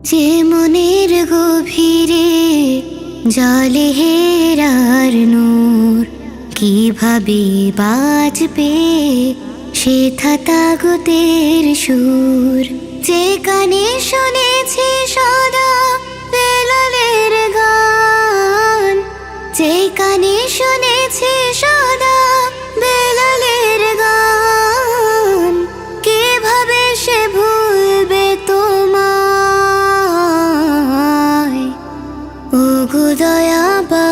যে মনের গভীরে জলে হেরার নূর, কিভাবে বাজবে সে তাগুতের সুর। যে কানে শুনেছি সদা বেলালের গান, যে কানে শুনেছি সদা বেলালের গান, কিভাবে সে ভুলবে তোমায় ওগো দয়াবান,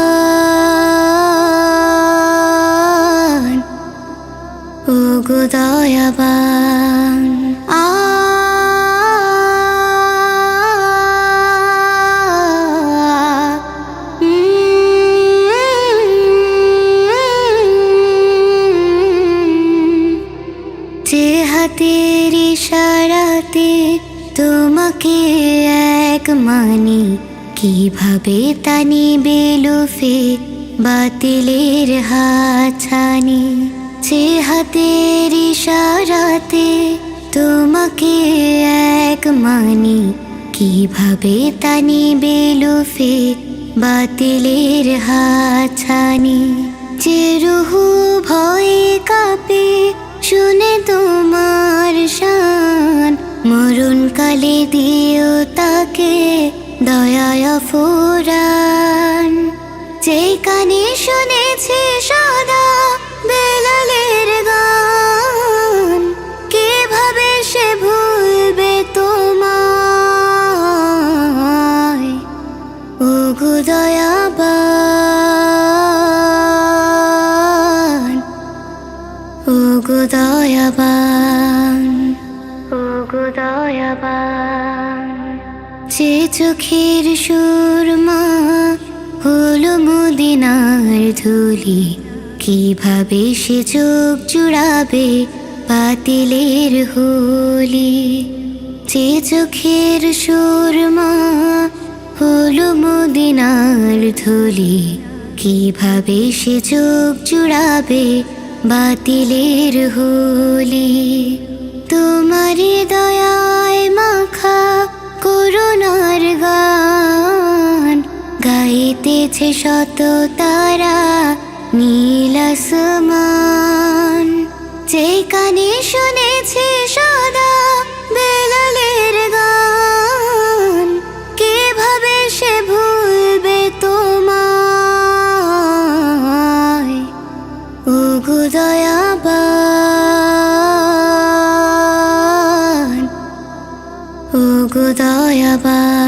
ওগো দয়াবান। যে হাতের ইশারাতে তোমাকে এক মানি, কিভাবে তা নিবে লুফে বাতিলের হাতছানি। যে হাতের ইশারাতে তোমাকে এক মানি, কিভাবে তা নিবে লুফে বাতিলের হাতছানি। যে রুহু ভয়ে কাঁপে শুনে তোমার শান, মরণকালে দিও তাকে দয়ায় ফুরান। যে কানে শুনেছি সদা বেলালের গান, কিভাবে সে ভুলবে তোমায় ওগো দয়াবান, ওগো দয়াবান, ওগো দয়াবান। যে চোখের সুরমা হলো মদিনার ধুলি, কিভাবে সে চোখ জুড়াবে বাতিলের হোলি। যে চোখের সুরমা হলো মদিনার ধুলি, কিভাবে সে চোখ জুড়াবে বাতিলের হোলি। তোমারি দয়ায় মাখা করুণার গান, গাইতেছে শত তারা নীল আসমান। যে কানে শুনেছি সদা বেলালের গান, কিভাবে সে ভুলবে তোমায় ওগো দয়াবান, ওগো দয়াবান।